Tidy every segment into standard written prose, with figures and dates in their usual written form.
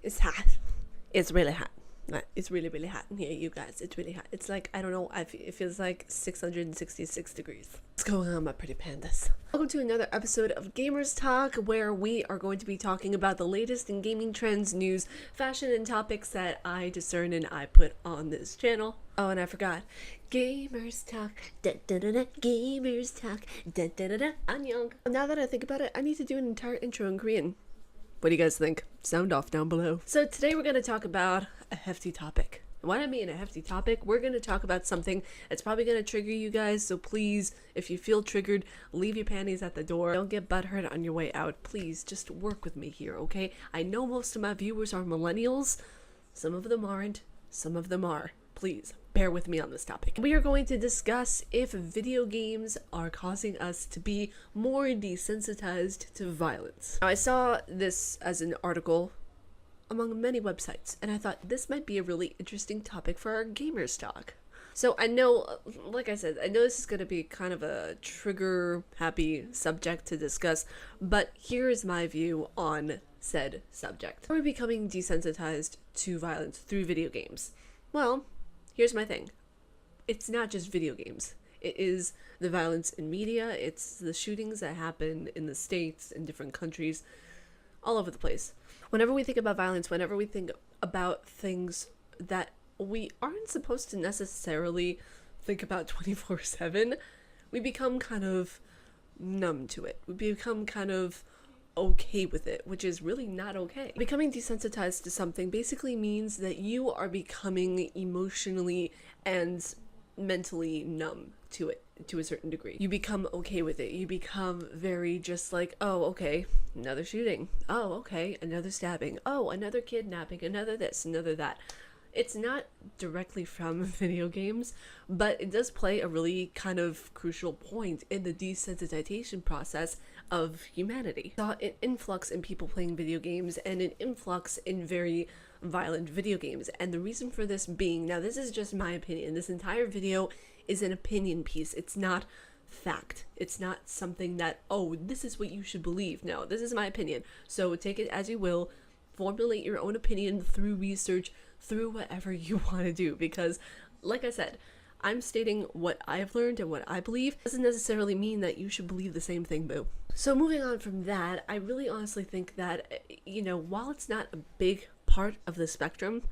It's hot. It's really hot. It's really, really hot in here, you guys. It's really hot. It's like, I don't know, it feels like 666 degrees. What's going on, my pretty pandas? Welcome to another episode of Gamers Talk, where we are going to be talking about the latest in gaming trends, news, fashion, and topics that I discern and I put on this channel. Oh, and I forgot. Gamers Talk, da-da-da-da, Gamers Talk, da-da-da-da, Annyeong. Now that I think about it, I need to do an entire intro in Korean. What do you guys think? Sound off down below. So today we're going to talk about a hefty topic. When I mean a hefty topic, we're going to talk about something that's probably going to trigger you guys. So please, if you feel triggered, leave your panties at the door. Don't get butthurt on your way out. Please, just work with me here, okay? I know most of my viewers are millennials. Some of them aren't. Some of them are. Please, bear with me on this topic. We are going to discuss if video games are causing us to be more desensitized to violence. Now, I saw this as an article among many websites, and I thought this might be a really interesting topic for our Gamers Talk. So I know, like I said, I know this is going to be kind of a trigger-happy subject to discuss, but here is my view on said subject. Are we becoming desensitized to violence through video games? Well, here's my thing. It's not just video games. It is the violence in media. It's the shootings that happen in the States, in different countries, all over the place. Whenever we think about violence, whenever we think about things that we aren't supposed to necessarily think about 24/7, we become kind of numb to it. We become kind of okay with it, which is really not okay. Becoming desensitized to something basically means that you are becoming emotionally and mentally numb to it to a certain degree. You become okay with it. You become very just like, oh, okay, another shooting. Oh, okay, another stabbing. Oh, another kidnapping, another this, another that. It's not directly from video games, but it does play a really kind of crucial point in the desensitization process of humanity. I saw an influx in people playing video games and an influx in very violent video games. And the reason for this being, now this is just my opinion, this entire video is an opinion piece. It's not fact. It's not something that, oh, this is what you should believe. No, this is my opinion. So take it as you will. Formulate your own opinion through research, through whatever you want to do, because like I said, I'm stating what I've learned and what I believe. Doesn't necessarily mean that you should believe the same thing, boo. So moving on from that, I really honestly think that, while it's not a big part of the spectrum,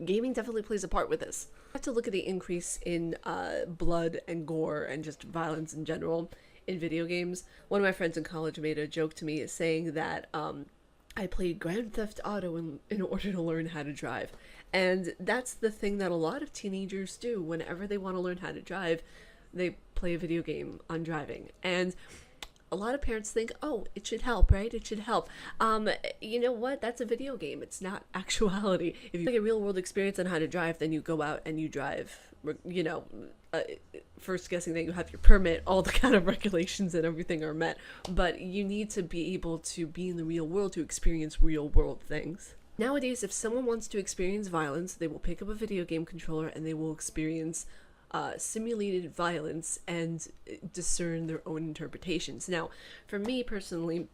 gaming definitely plays a part with this. I have to look at the increase in blood and gore and just violence in general in video games. One of my friends in college made a joke to me saying that I played Grand Theft Auto in order to learn how to drive. And that's the thing that a lot of teenagers do whenever they want to learn how to drive. They play a video game on driving. And a lot of parents think, oh, it should help, right? It should help. You know what? That's a video game. It's not actuality. If you have a real world experience on how to drive, then you go out and you drive, first guessing that you have your permit, all the kind of regulations and everything are met. But you need to be able to be in the real world to experience real world things. Nowadays, if someone wants to experience violence, they will pick up a video game controller and they will experience simulated violence and discern their own interpretations. Now, for me personally,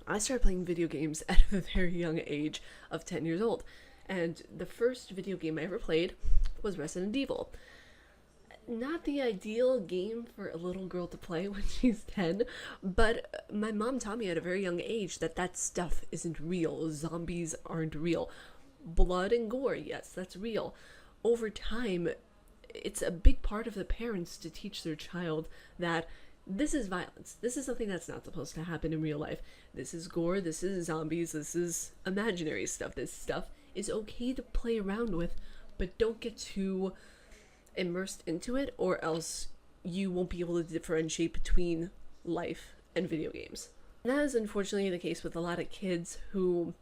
I started playing video games at a very young age of 10 years old. And the first video game I ever played was Resident Evil. Not the ideal game for a little girl to play when she's 10, but my mom taught me at a very young age that stuff isn't real. Zombies aren't real. Blood and gore, yes, that's real. Over time, it's a big part of the parents to teach their child that this is violence. This is something that's not supposed to happen in real life. This is gore, this is zombies, this is imaginary stuff. This stuff is okay to play around with, but don't get too immersed into it, or else you won't be able to differentiate between life and video games. And that is unfortunately the case with a lot of kids who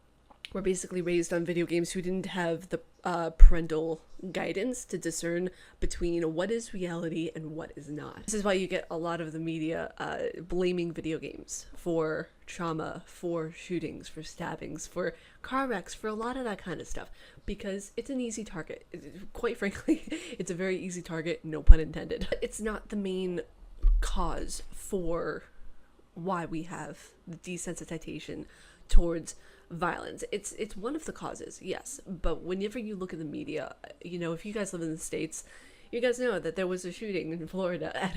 were basically raised on video games, who didn't have the parental guidance to discern between what is reality and what is not. This is why you get a lot of the media blaming video games for trauma, for shootings, for stabbings, for car wrecks, for a lot of that kind of stuff, because it's an easy target. Quite frankly, it's a very easy target, no pun intended. It's not the main cause for why we have the desensitization towards violence. It's one of the causes, yes, but whenever you look at the media, you know, if you guys live in the States, you guys know that there was a shooting in Florida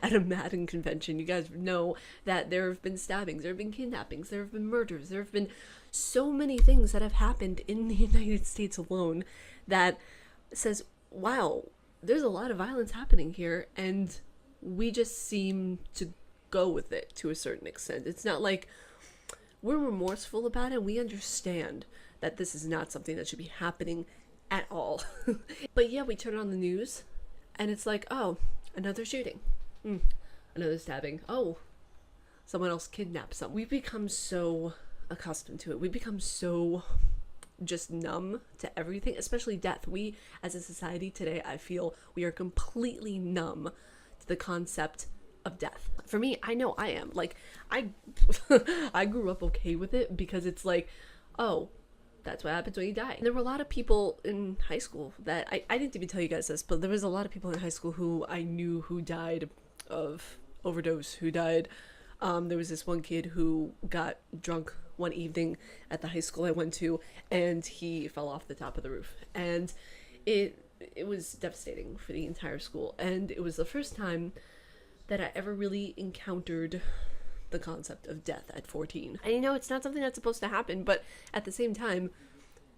at a Madden convention. You guys know that there have been stabbings, there have been kidnappings, there have been murders, there have been so many things that have happened in the United States alone that says, wow, there's a lot of violence happening here, and we just seem to go with it to a certain extent. It's not like we're remorseful about it. We understand that this is not something that should be happening at all. But yeah, we turn on the news and it's like, oh, another shooting, another stabbing, oh, someone else kidnapped someone. We've become so accustomed to it. We've become so just numb to everything, especially death. We, as a society today, I feel we are completely numb to the concept of death. For me, I know I am. Like, I grew up okay with it because it's like, oh, that's what happens when you die. And there were a lot of people in high school that, I didn't even tell you guys this, but there was a lot of people in high school who I knew who died of overdose, who died. There was this one kid who got drunk one evening at the high school I went to, and he fell off the top of the roof. And it was devastating for the entire school. And it was the first time that I ever really encountered the concept of death at 14. And you know, it's not something that's supposed to happen, but at the same time,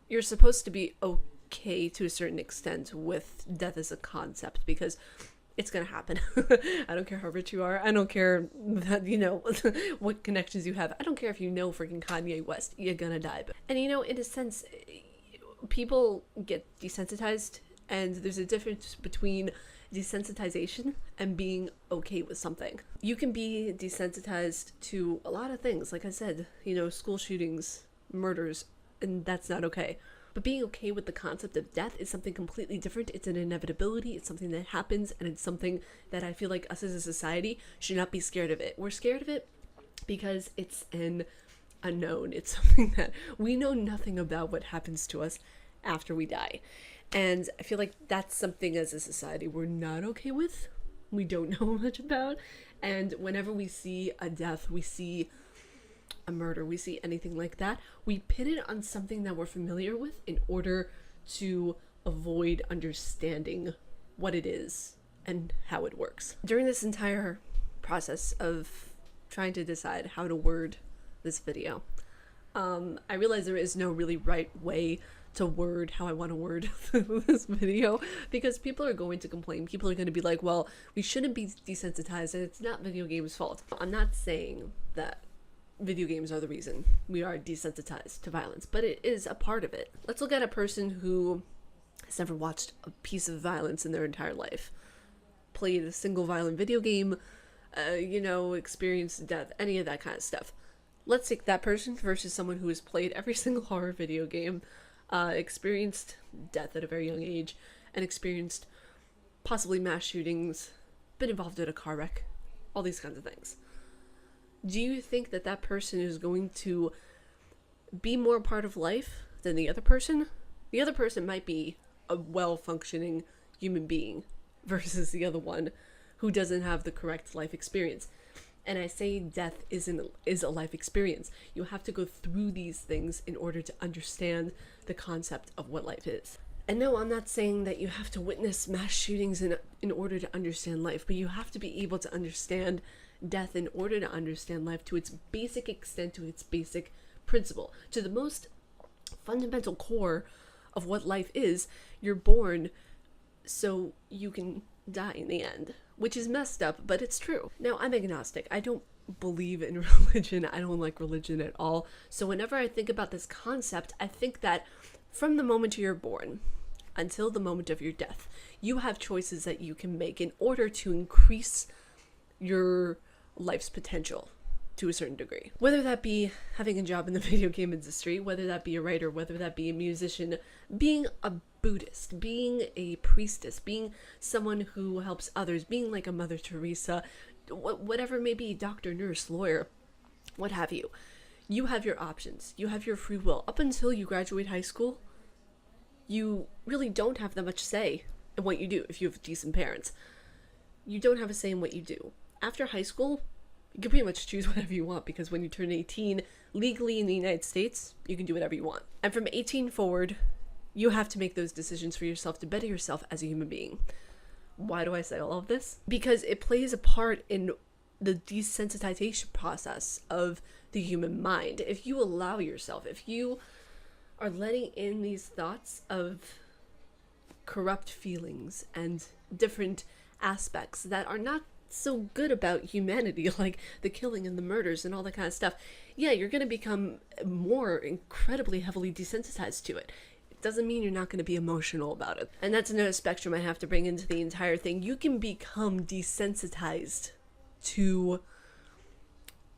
you're supposed to be okay to a certain extent with death as a concept, because it's gonna happen. I don't care how rich you are. I don't care that, you know, what connections you have. I don't care if you know freaking Kanye West. You're gonna die. And you know, in a sense, people get desensitized, and there's a difference between desensitization and being okay with something. You can be desensitized to a lot of things, like I said, you know, school shootings, murders, and that's not okay. But being okay with the concept of death is something completely different. It's an inevitability, it's something that happens, and it's something that I feel like us as a society should not be scared of it. We're scared of it because it's an unknown. It's something that we know nothing about what happens to us after we die. And I feel like that's something as a society we're not okay with. We don't know much about. And whenever we see a death, we see a murder, we see anything like that, we pin it on something that we're familiar with in order to avoid understanding what it is and how it works. During this entire process of trying to decide how to word this video, I realized there is no really right way to word how I want to word this video, because people are going to complain. People are going to be like, well, we shouldn't be desensitized and it's not video games' fault. I'm not saying that video games are the reason we are desensitized to violence, but it is a part of it. Let's look at a person who has never watched a piece of violence in their entire life, played a single violent video game, you know, experienced death, any of that kind of stuff. Let's take that person versus someone who has played every single horror video game, experienced death at a very young age, and experienced possibly mass shootings, been involved in a car wreck, all these kinds of things. Do you think that that person is going to be more part of life than the other person? The other person might be a well-functioning human being versus the other one who doesn't have the correct life experience. And I say death is a life experience. You have to go through these things in order to understand the concept of what life is. And no, I'm not saying that you have to witness mass shootings in order to understand life, but you have to be able to understand death in order to understand life to its basic extent, to its basic principle, to the most fundamental core of what life is. You're born so you can die in the end, which is messed up, but it's true. Now, I'm agnostic. I don't believe in religion. I don't like religion at all. So whenever I think about this concept, I think that from the moment you're born until the moment of your death, you have choices that you can make in order to increase your life's potential to a certain degree. Whether that be having a job in the video game industry, whether that be a writer, whether that be a musician, being a Buddhist, being a priestess, being someone who helps others, being like a Mother Teresa, whatever it may be, doctor, nurse, lawyer, what have you. You have your options. You have your free will. Up until you graduate high school, you really don't have that much say in what you do if you have decent parents. You don't have a say in what you do. After high school, You can pretty much choose whatever you want, because when you turn 18 legally in the United States, you can do whatever you want. And from 18 forward, you have to make those decisions for yourself to better yourself as a human being. Why do I say all of this? Because it plays a part in the desensitization process of the human mind. If you allow yourself, if you are letting in these thoughts of corrupt feelings and different aspects that are not so good about humanity, like the killing and the murders and all that kind of stuff, yeah, you're going to become more incredibly heavily desensitized to it. It doesn't mean you're not going to be emotional about it. And that's another spectrum I have to bring into the entire thing. You can become desensitized to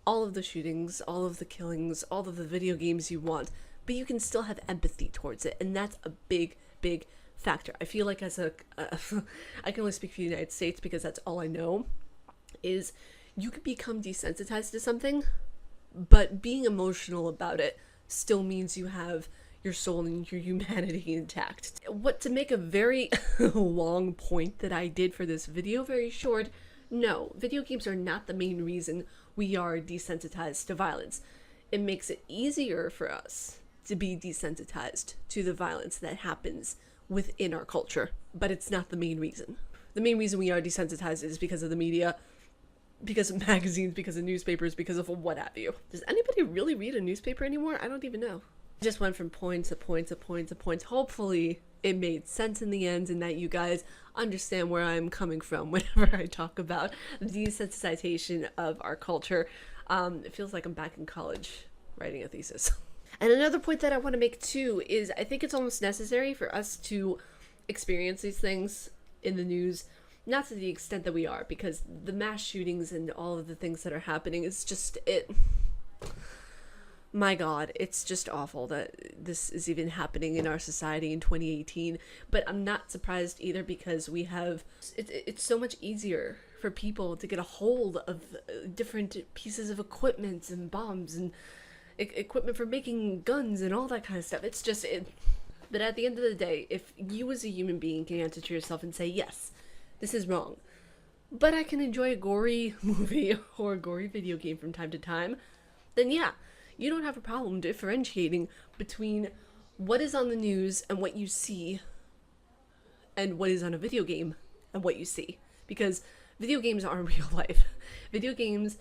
all of the shootings, all of the killings, all of the video games you want, but you can still have empathy towards it, and that's a big factor. I feel like as I can only speak for the United States because that's all I know, is you can become desensitized to something, but being emotional about it still means you have your soul and your humanity intact. What, to make a very long point that I did for this video very short, no, video games are not the main reason we are desensitized to violence. It makes it easier for us to be desensitized to the violence that happens within our culture, but it's not the main reason. The main reason we are desensitized is because of the media, because of magazines, because of newspapers, because of what have you. Does anybody really read a newspaper anymore? I don't even know. I just went from point to point to point to point. Hopefully it made sense in the end and that you guys understand where I'm coming from whenever I talk about the desensitization of our culture. It feels like I'm back in college writing a thesis. And another point that I want to make too is I think it's almost necessary for us to experience these things in the news, not to the extent that we are, because the mass shootings and all of the things that are happening is just my God, it's just awful that this is even happening in our society in 2018. But I'm not surprised either, because we have, it's so much easier for people to get a hold of different pieces of equipment and bombs and equipment for making guns and all that kind of stuff. It's just but at the end of the day, if you as a human being can answer to yourself and say, yes, this is wrong, but I can enjoy a gory movie or a gory video game from time to time, then yeah, you don't have a problem differentiating between what is on the news and what you see and what is on a video game and what you see. Because video games aren't real life. Video games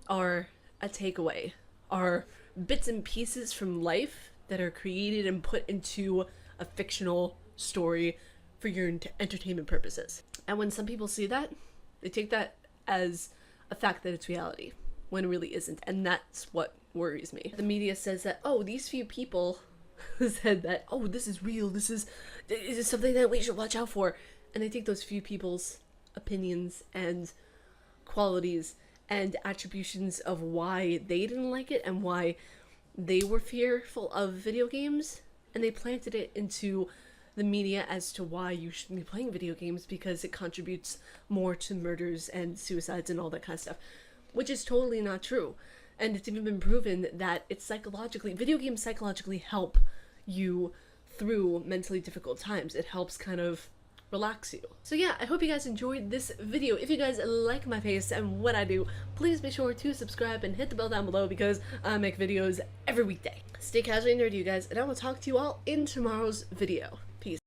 are a takeaway, are bits and pieces from life that are created and put into a fictional story for your entertainment purposes. And when some people see that, they take that as a fact that it's reality, when it really isn't. And that's what worries me. The media says that, oh, these few people said that, oh, this is real, this is something that we should watch out for. And they take those few people's opinions and qualities and attributions of why they didn't like it and why they were fearful of video games, and they planted it into the media as to why you shouldn't be playing video games because it contributes more to murders and suicides and all that kind of stuff, which is totally not true. And it's even been proven that it's video games psychologically help you through mentally difficult times. It helps kind of relax you. So yeah, I hope you guys enjoyed this video. If you guys like my face and what I do, please be sure to subscribe and hit the bell down below, because I make videos every weekday. Stay casually nerdy, you guys, and I will talk to you all in tomorrow's video. Peace.